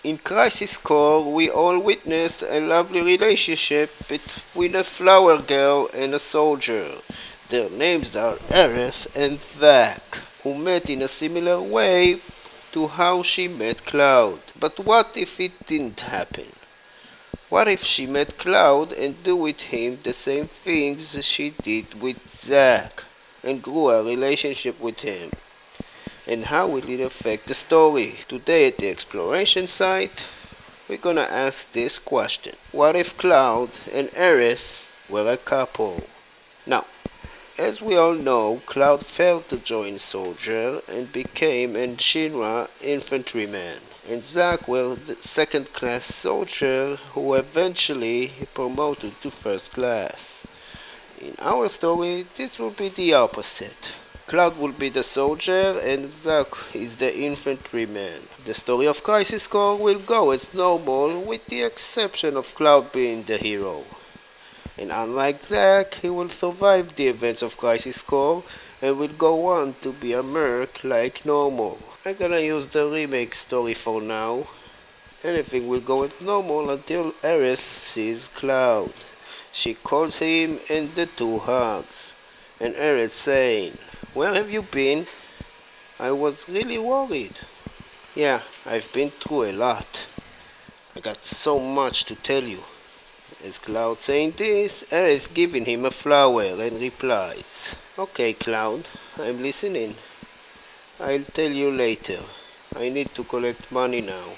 In Crisis Core, we all witnessed a lovely relationship between a flower girl and a soldier. Their names are Aerith and Zack, who met in a similar way to how she met Cloud. But what if it didn't happen? What if she met Cloud and do with him the same things she did with Zack and grew a relationship with him? And how will it affect the story? Today at the exploration site, we're gonna ask this question. What if Cloud and Aerith were a couple? Now, as we all know, Cloud failed to join Soldier and became an Shinra infantryman. And Zack was the second-class soldier who eventually promoted to first class. In our story, this will be the opposite. Cloud will be the soldier and Zack is the infantryman. The story of Crisis Core will go as normal with the exception of Cloud being the hero. And unlike Zack, he will survive the events of Crisis Core and will go on to be a merc like normal. I'm gonna use the remake story for now. Anything will go as normal until Aerith sees Cloud. She calls him and the two hugs. And Aerith saying, "Where have you been? I was really worried." Yeah, I've been through a lot. I got so much to tell you. As Cloud saying this, Aerith giving him a flower and replies, "Okay, Cloud, I'm listening. I'll tell you later. I need to collect money now."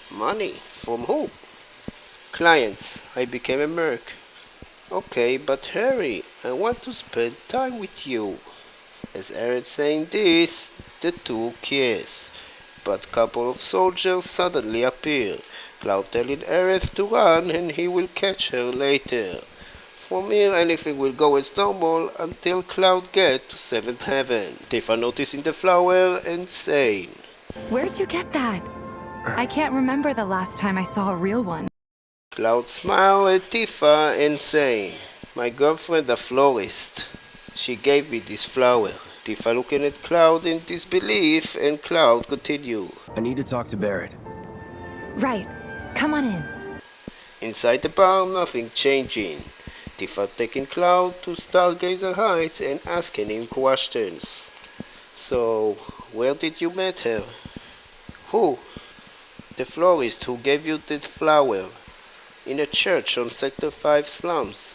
"Money? From who?" "Clients. I became a merc." "Okay, but hurry. I want to spend time with you." As Aerith saying this, the two kiss. But a couple of soldiers suddenly appear. Cloud telling Aerith to run and he will catch her later. From here anything will go as normal until Cloud gets to 7th heaven. Tifa noticing the flower and saying, "Where'd you get that? I can't remember the last time I saw a real one." Cloud smile at Tifa and saying, "My girlfriend a florist. She gave me this flower." Tifa looking at Cloud in disbelief and Cloud continue. "I need to talk to Barrett." "Right. Come on in." Inside the bar, nothing changing. Tifa taking Cloud to Stargazer Heights and asking him questions. "So, where did you meet her?" "Who?" "The florist who gave you this flower. In a church on Sector 5 slums.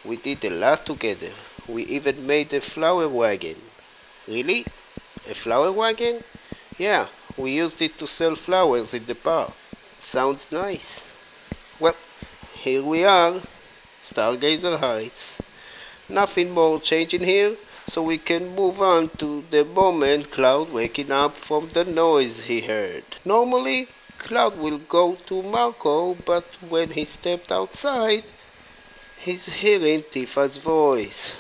We did a lot together. We even made a flower wagon." "Really? A flower wagon?" "Yeah, we used it to sell flowers in the bar." "Sounds nice." Well, here we are, Stargazer Heights. Nothing more changing here, so we can move on to the moment Cloud waking up from the noise he heard. Normally, Cloud will go to Marco, but when he stepped outside, he's hearing Tifa's voice.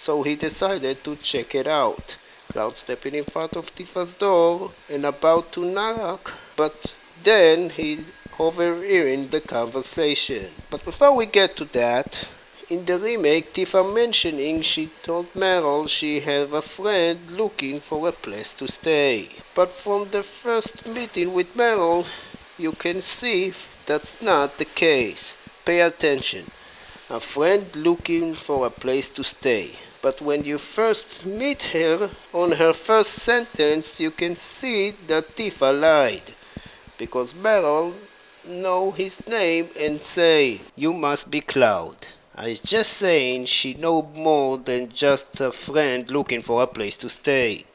So he decided to check it out. Cloud stepping in front of Tifa's door and about to knock, but then he's overhearing the conversation. But before we get to that, in the remake, Tifa mentioning she told Meryl she had a friend looking for a place to stay. But from the first meeting with Meryl, you can see that's not the case. Pay attention. A friend looking for a place to stay. But when you first meet her, on her first sentence, you can see that Tifa lied. Because Meryl know his name and say, "You must be Cloud." I was just saying she know more than just a friend looking for a place to stay.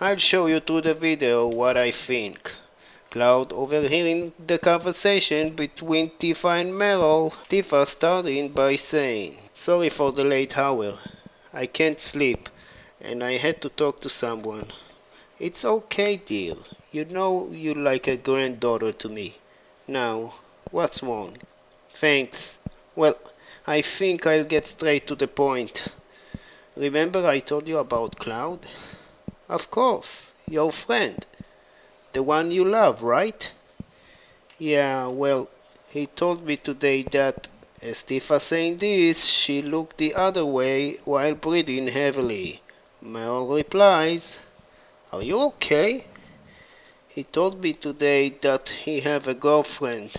I'll show you through the video what I think. Cloud overhearing the conversation between Tifa and Meryl. Tifa starting by saying, "Sorry for the late hour. I can't sleep and I had to talk to someone." "It's okay, dear. You know you're like a granddaughter to me. Now, what's wrong?" "Thanks. Well, I think I'll get straight to the point. Remember I told you about Cloud?" "Of course, your friend. The one you love, right?" "Yeah, well, he told me today that," as Tifa saying this, she looked the other way while breathing heavily. Meryl replies, "Are you okay?" He told me today that he have a girlfriend.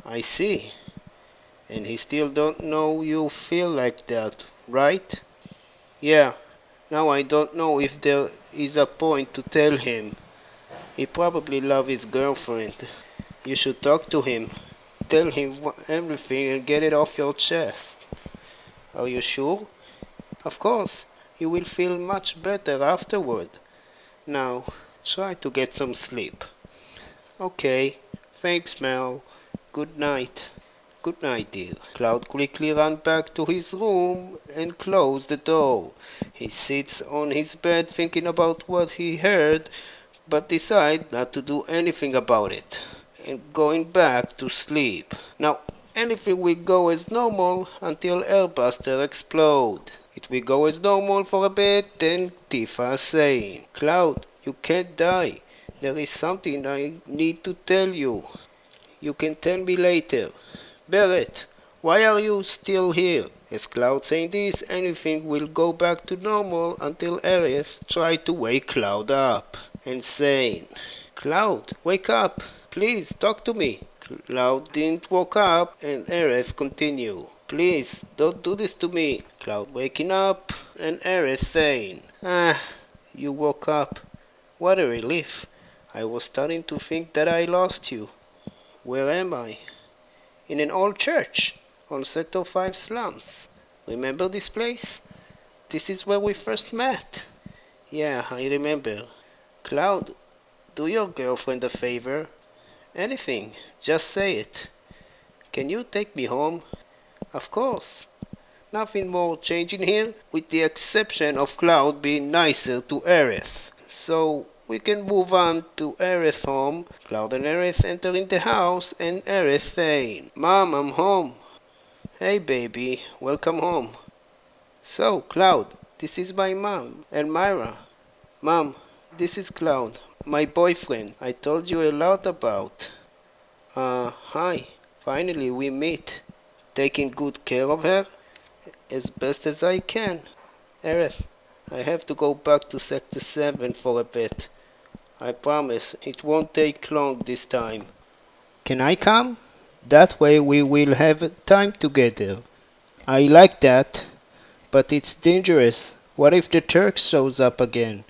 I see. And he still don't know you feel like that, right? Yeah. Now I don't know if there is a point to tell him. He probably love his girlfriend. You should talk to him. Tell him everything and get it off your chest. Are you sure? Of course. You will feel much better afterward. Now, try to get some sleep. Okay. Thanks, Mel. Good night. Good night, dear. Cloud quickly ran back to his room and closed the door. He sits on his bed thinking about what he heard, but decides not to do anything about it, and going back to sleep. Now, anything will go as normal until Airbuster explode. It will go as normal for a bit, then Tifa saying, Cloud, you can't die. There is something I need to tell you. You can tell me later. Barrett, why are you still here? As Cloud saying this, anything will go back to normal until Aerith tries to wake Cloud up and saying, Cloud, wake up. Please, talk to me. Cloud didn't wake up and Aerith continue. Please, don't do this to me. Cloud waking up and Aerith saying, you woke up. What a relief. I was starting to think that I lost you. Where am I? In an old church on Sector 5 slums. Remember this place? This is where we first met. Yeah, I remember. Cloud, do your girlfriend a favor. Anything, just say it. Can you take me home? Of course. Nothing more changing here, with the exception of Cloud being nicer to Aerith. So we can move on to Aerith's home. Cloud and Aerith entering the house and Aerith saying, Mom, I'm home. Hey baby, welcome home. So, Cloud, this is my mom, Elmyra. Mom, this is Cloud, my boyfriend I told you a lot about. Hi. Finally we meet. Taking good care of her? As best as I can. Aerith, I have to go back to Sector 7 for a bit. I promise it won't take long this time. Can I come? That way we will have time together. I like that, but it's dangerous. What if the Turk shows up again?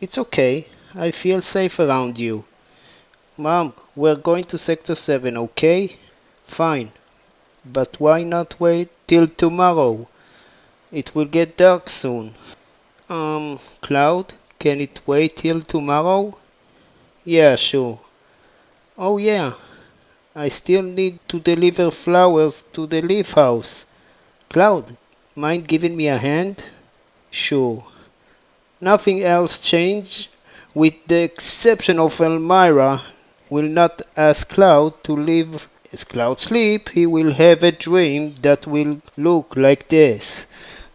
It's okay. I feel safe around you. Mom, we're going to Sector 7, okay? Fine. But why not wait till tomorrow? It will get dark soon. Cloud, can it wait till tomorrow? Yeah, sure. Oh yeah, I still need to deliver flowers to the Leaf House. Cloud, mind giving me a hand? Sure. Nothing else changed, with the exception of Elmyra will not ask Cloud to leave. As Cloud sleep, he will have a dream that will look like this.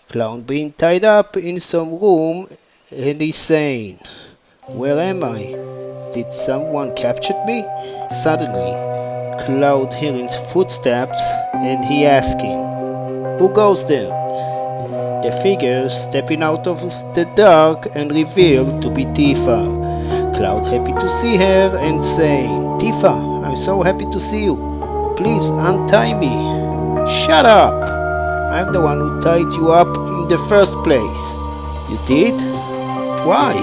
Cloud being tied up in some room and he's saying, Where am I? Did someone capture me? Suddenly, Cloud hearing footsteps and he asking, Who goes there? The figure stepping out of the dark and revealed to be Tifa. Cloud happy to see her and saying, Tifa, I'm so happy to see you. Please untie me. Shut up! I'm the one who tied you up in the first place. You did? Why?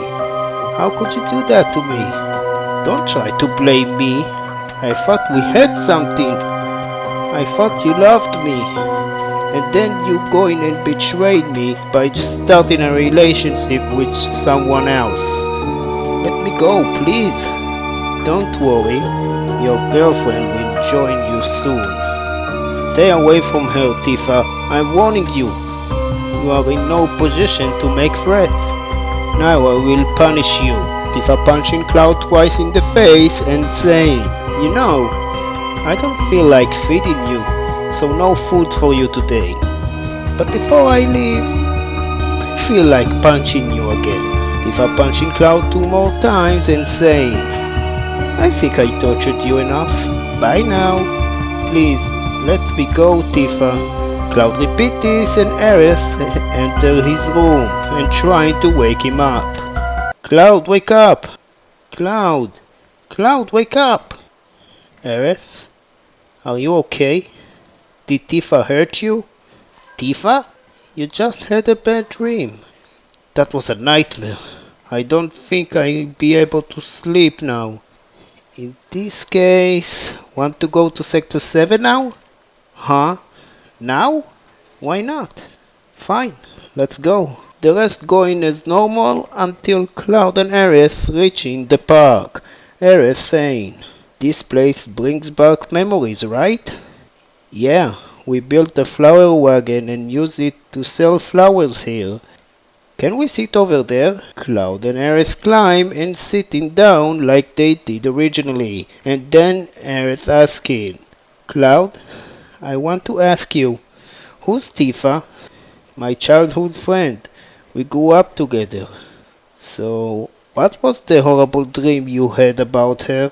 How could you do that to me? Don't try to blame me. I thought we had something. I thought you loved me. And then you going and betrayed me by starting a relationship with someone else. Let me go, please. Don't worry. Your girlfriend will join you soon. Stay away from her, Tifa. I'm warning you. You are in no position to make threats. Now I will punish you. Tifa punching Cloud twice in the face and saying, You know, I don't feel like feeding you, so no food for you today. But before I leave, I feel like punching you again. Tifa punching Cloud 2 more times and saying, I think I tortured you enough. Bye now. Please, let me go, Tifa. Cloud repeat this and Aerith enter his room and trying to wake him up. Cloud, wake up! Cloud, Cloud, wake up! Aerith, are you okay? Did Tifa hurt you? Tifa? You just had a bad dream. That was a nightmare. I don't think I'll be able to sleep now. In this case, want to go to Sector 7 now? Huh? Now? Why not? Fine, let's go. The rest going as normal until Cloud and Aerith reaching the park. Aerith saying, "This place brings back memories, right?" "Yeah, we built a flower wagon and use it to sell flowers here." "Can we sit over there?" Cloud and Aerith climb and sitting down like they did originally. And then Aerith asking, "Cloud, I want to ask you, who's Tifa?" "My childhood friend. We grew up together." "So, what was the horrible dream you had about her?"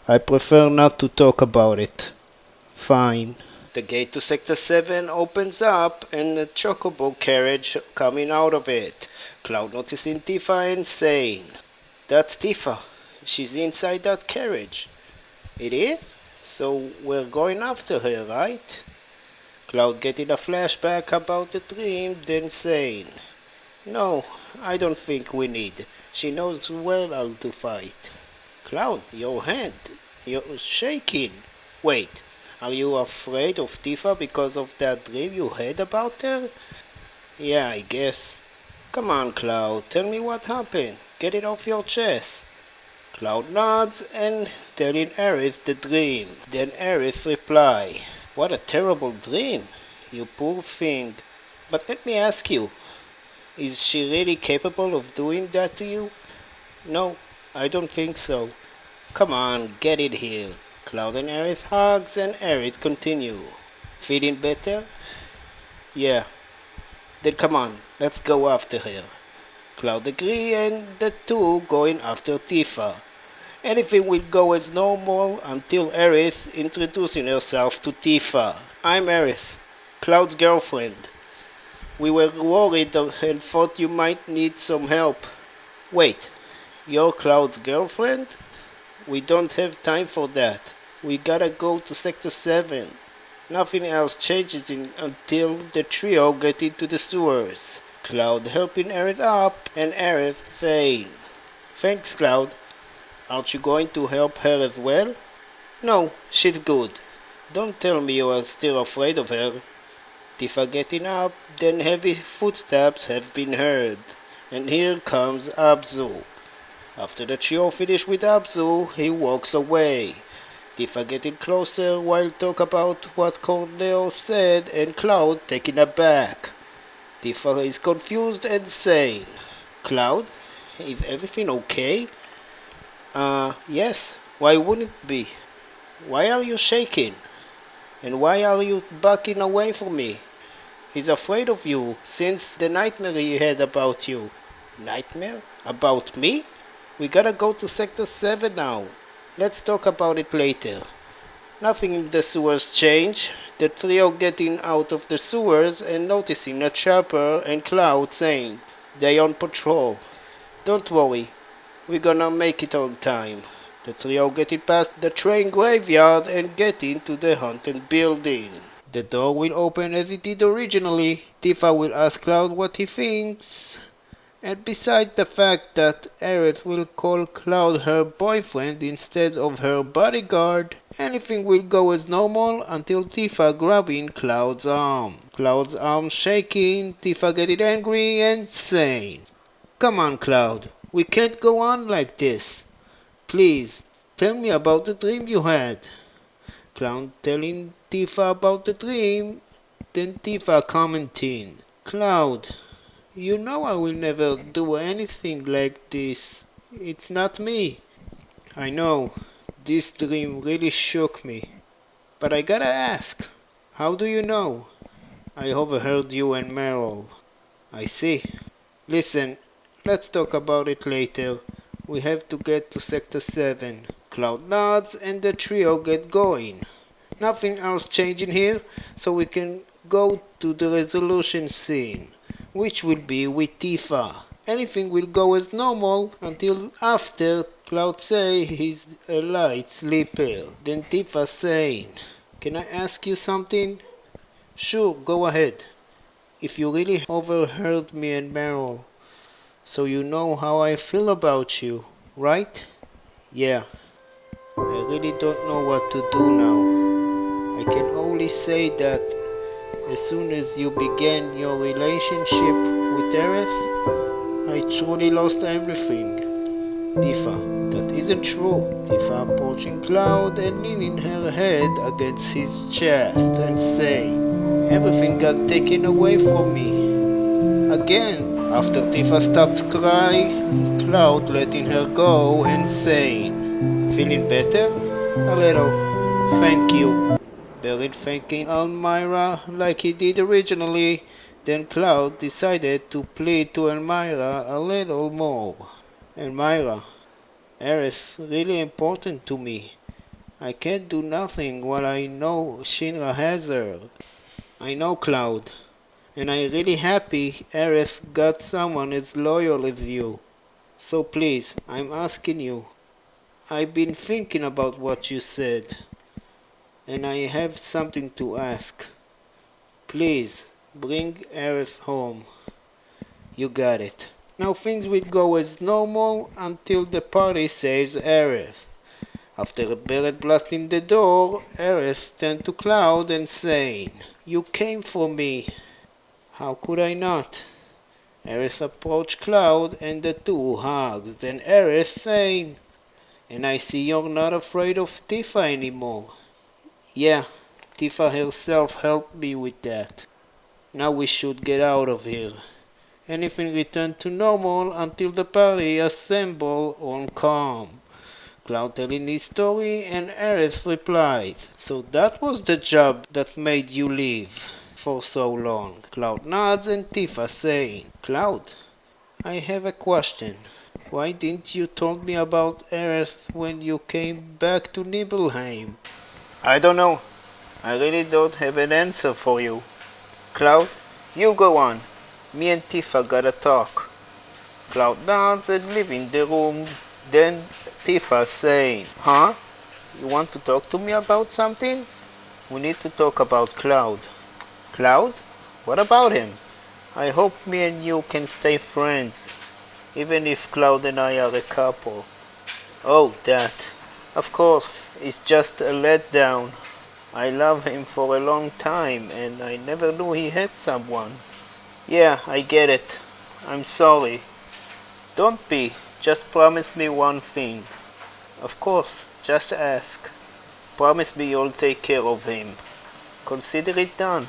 "I prefer not to talk about it." "Fine." The gate to Sector 7 opens up and a chocobo carriage coming out of it. Cloud noticing Tifa and saying, "That's Tifa. She's inside that carriage." "It is? So we're going after her, right?" Cloud getting a flashback about the dream, then saying, "No, I don't think we need. She knows well how to fight." "Cloud, your hand. You're shaking. Wait, are you afraid of Tifa because of that dream you had about her?" "Yeah, I guess." "Come on, Cloud, tell me what happened. Get it off your chest." Cloud nods and telling Aerith the dream. Then Aerith reply, "What a terrible dream. You poor thing. But let me ask you, is she really capable of doing that to you?" "No, I don't think so." "Come on, get it here." Cloud and Aerith hugs and Aerith continue. "Feeling better?" "Yeah." "Then come on, let's go after her." Cloud agree and the two going after Tifa. Anything will go as normal until Aerith introducing herself to Tifa. "I'm Aerith, Cloud's girlfriend. We were worried and thought you might need some help." "Wait, you're Cloud's girlfriend?" "We don't have time for that. We gotta go to Sector 7. Nothing else changes until the trio get into the sewers." Cloud helping Aerith up and Aerith saying, "Thanks, Cloud. Aren't you going to help her as well?" "No, she's good. Don't tell me you are still afraid of her." Tifa getting up, then heavy footsteps have been heard, and here comes Abzu. After the trio finish with Abzu, he walks away. Tifa getting closer while talk about what Corneo said and Cloud taking aback. Tifa is confused and saying, "Cloud, is everything okay?" Yes. Why wouldn't it be? Why are you shaking? And why are you backing away from me?" "He's afraid of you since the nightmare he had about you." "Nightmare? About me? We gotta go to Sector 7 now. Let's talk about it later." Nothing in the sewers changed. The trio getting out of the sewers and noticing a Chopper and Cloud saying, "They on patrol." "Don't worry, we're gonna make it on time." The trio getting past the train graveyard and getting to the haunted building. The door will open as it did originally. Tifa will ask Cloud what he thinks. And besides the fact that Aerith will call Cloud her boyfriend instead of her bodyguard, anything will go as normal until Tifa grabbing Cloud's arm. Cloud's arm shaking, Tifa getting angry and saying, "Come on, Cloud, we can't go on like this. Please, tell me about the dream you had." Cloud telling Tifa about the dream, then Tifa commenting, "Cloud, you know I will never do anything like this. It's not me." "I know, this dream really shook me. But I gotta ask, how do you know?" "I overheard you and Meryl." "I see. Listen, let's talk about it later. We have to get to Sector 7. Cloud nods and the trio get going. Nothing else changing here, so we can go to the resolution scene, which will be with Tifa. Anything will go as normal until after Cloud say he's a light sleeper. Then Tifa saying, "Can I ask you something?" "Sure, go ahead. If you really overheard me and Meryl, so you know how I feel about you, right?" "Yeah, I really don't know what to do now. I can only say that as soon as you began your relationship with Aerith, I truly lost everything." "Tifa, that isn't true." Tifa approaching Cloud and leaning her head against his chest and saying, "Everything got taken away from me. Again." After Tifa stopped crying, Cloud letting her go and saying, "Feeling better?" "A little. Thank you." Buried thanking Elmyra like he did originally, then Cloud decided to plead to Elmyra a little more. "Elmyra, Aerith really important to me. I can't do nothing while I know Shinra has her." "I know, Cloud, and I'm really happy Aerith got someone as loyal as you. So please, I'm asking you. I've been thinking about what you said, and I have something to ask. Please, bring Aerith home." "You got it." Now things will go as normal until the party saves Aerith. After a bullet blasting the door, Aerith turned to Cloud and saying, "You came for me." "How could I not?" Aerith approached Cloud and the two hugged. Then Aerith saying, "And I see you're not afraid of Tifa anymore." "Yeah, Tifa herself helped me with that. Now we should get out of here. Anything returned to normal until the party assemble on calm." Cloud telling his story and Aerith replied, "So that was the job that made you leave for so long." Cloud nods and Tifa saying, "Cloud, I have a question. Why didn't you tell me about Aerith when you came back to Nibelheim?" "I don't know. I really don't have an answer for you. Cloud, you go on. Me and Tifa gotta talk." Cloud nods and leaving the room. Then Tifa saying, "Huh? You want to talk to me about something?" "We need to talk about Cloud." "Cloud? What about him? I hope me and you can stay friends, even if Cloud and I are a couple." "Oh, that. Of course, it's just a letdown. I love him for a long time and I never knew he had someone." "Yeah, I get it. I'm sorry." "Don't be. Just promise me one thing." "Of course, just ask." "Promise me you'll take care of him." "Consider it done."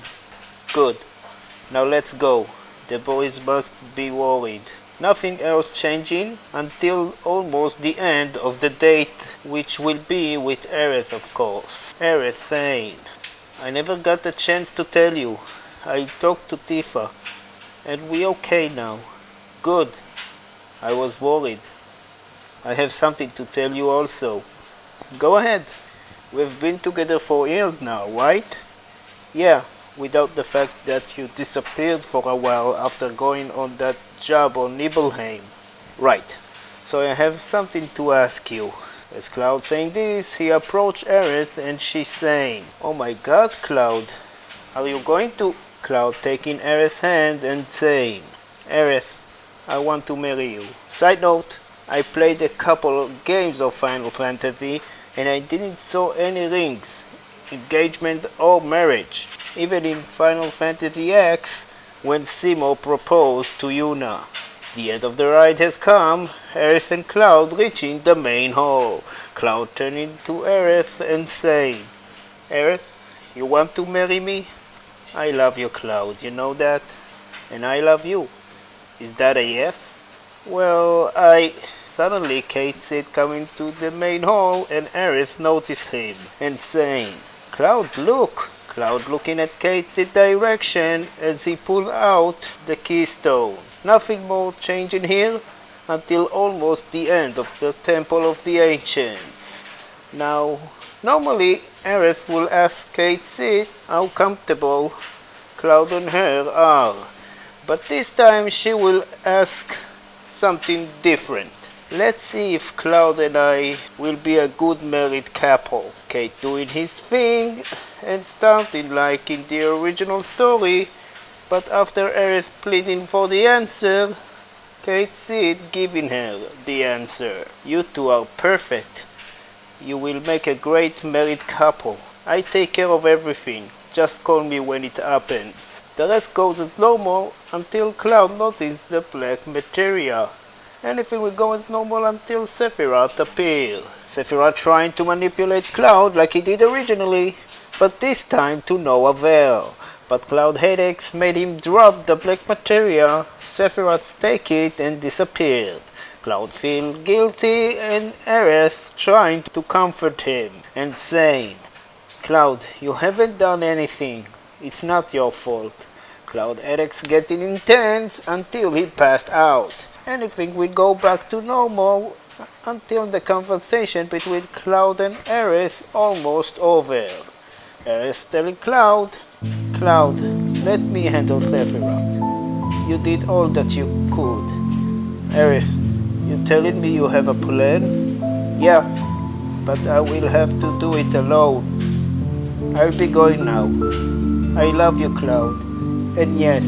"Good. Now let's go. The boys must be worried." Nothing else changing until almost the end of the date, which will be with Aerith, of course. Aerith saying, "I never got a chance to tell you. I talked to Tifa, and we okay now." "Good. I was worried. I have something to tell you also." "Go ahead." "We've been together for years now, right?" "Yeah, without the fact that you disappeared for a while after going on that job on Nibelheim." "Right. So I have something to ask you." As Cloud saying this, he approached Aerith and she saying, "Oh my god, Cloud, are you going to..." Cloud taking Aerith's hand and saying, "Aerith, I want to marry you." Side note, I played a couple of games of Final Fantasy and I didn't saw any rings, engagement or marriage. Even in Final Fantasy X, when Simo proposed to Yuna. The end of the ride has come, Aerith and Cloud reaching the main hall. Cloud turning to Aerith and saying, "Aerith, you want to marry me?" "I love you, Cloud, you know that? And I love you. Is that a yes?" "Well, Suddenly Kate said coming to the main hall and Aerith noticed him and saying, "Cloud, look!" Cloud looking at Kate's direction as he pulled out the keystone. Nothing more changing here until almost the end of the Temple of the Ancients. Now, normally Aerith will ask Kate Sid how comfortable Cloud and her are, but this time she will ask something different. Let's see if Cloud and I will be a good married couple. Kate doing his thing and starting like in the original story, but after Aerith pleading for the answer, Kate Sid giving her the answer. You two are perfect. You will make a great married couple. I take care of everything. Just call me when it happens. The rest goes as normal until Cloud notices the black materia. Anything will go as normal until Sephiroth appears. Sephiroth trying to manipulate Cloud like he did originally, but this time to no avail. But Cloud headaches made him drop the black materia. Sephiroth take it and disappeared. Cloud feel guilty and Aerith trying to comfort him and saying, Cloud, you haven't done anything. It's not your fault. Cloud headaches getting intense until he passed out. Anything will go back to normal until the conversation between Cloud and Aerith almost over. Aerith telling Cloud, Cloud, let me handle Sephiroth. You did all that you could. Aerith, you telling me you have a plan? Yeah, but I will have to do it alone. I'll be going now. I love you, Cloud. And yes,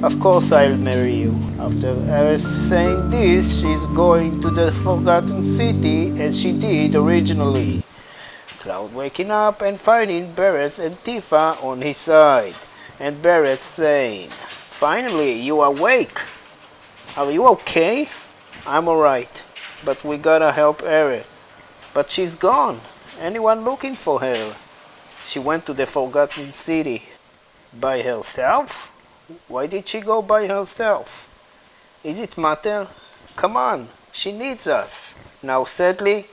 of course I'll marry you. After Aerith saying this, she's going to the Forgotten City as she did originally. Cloud waking up and finding Aerith and Tifa on his side. And Aerith saying, Finally, you awake. Are you okay? I'm alright, but we gotta help Aerith. But she's gone. Anyone looking for her? She went to the Forgotten City. By herself? Why did she go by herself? Is it matter? Come on, she needs us. Now sadly,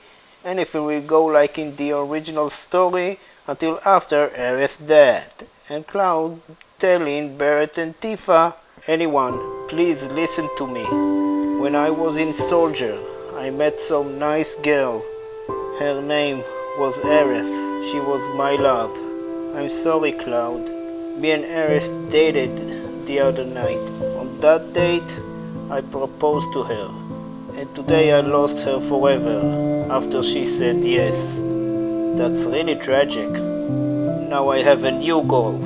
anything will go like in the original story until after Aerith's death. And Cloud telling Barrett and Tifa, anyone, please listen to me. When I was in Soldier, I met some nice girl. Her name was Aerith. She was my love. I'm sorry, Cloud. Me and Aerith dated the other night. On that date, I proposed to her. And today I lost her forever after she said yes. That's really tragic. Now I have a new goal.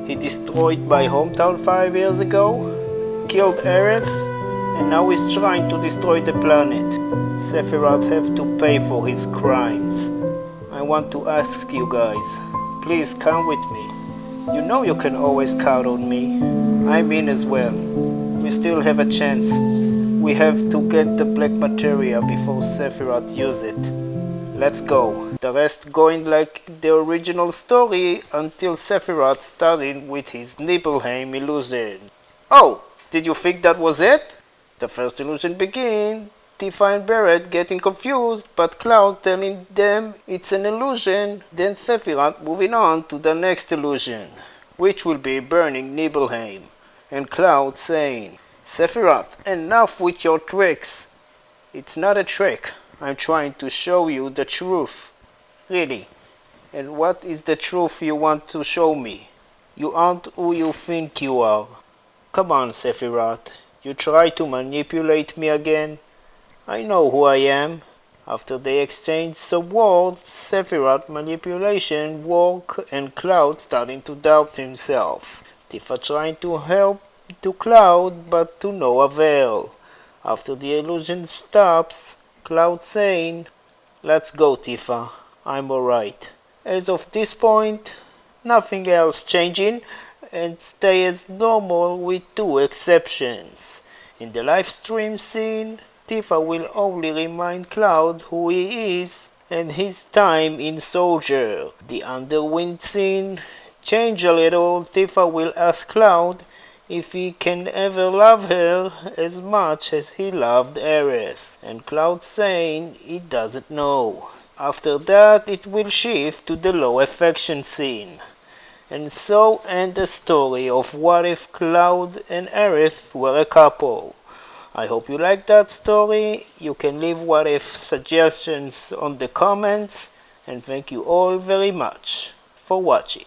He destroyed my hometown 5 years ago, killed Aerith, and now he's trying to destroy the planet. Sephiroth have to pay for his crimes. I want to ask you guys, please come with me. You know you can always count on me. I'm in as well. We still have a chance. We have to get the black materia before Sephiroth uses it. Let's go. The rest going like the original story until Sephiroth starting with his Nibelheim illusion. Oh, did you think that was it? The first illusion begins. Tifa and Barrett getting confused, but Cloud telling them it's an illusion, then Sephiroth moving on to the next illusion, which will be burning Nibelheim, and Cloud saying, Sephiroth, enough with your tricks. It's not a trick, I'm trying to show you the truth. Really. And what is the truth you want to show me? You aren't who you think you are. Come on, Sephiroth, you try to manipulate me again? I know who I am. After they exchanged some words, Sephiroth manipulation worked and Cloud starting to doubt himself. Tifa trying to help to Cloud but to no avail. After the illusion stops, Cloud saying, Let's go, Tifa. I'm alright. As of this point, nothing else changing and stay as normal with 2 exceptions. In the live stream scene, Tifa will only remind Cloud who he is and his time in Soldier. The Underwind scene change a little. Tifa will ask Cloud if he can ever love her as much as he loved Aerith, and Cloud saying he doesn't know. After that it will shift to the low affection scene. And so end the story of what if Cloud and Aerith were a couple. I hope you liked that story. You can leave what if suggestions on the comments, and thank you all very much for watching.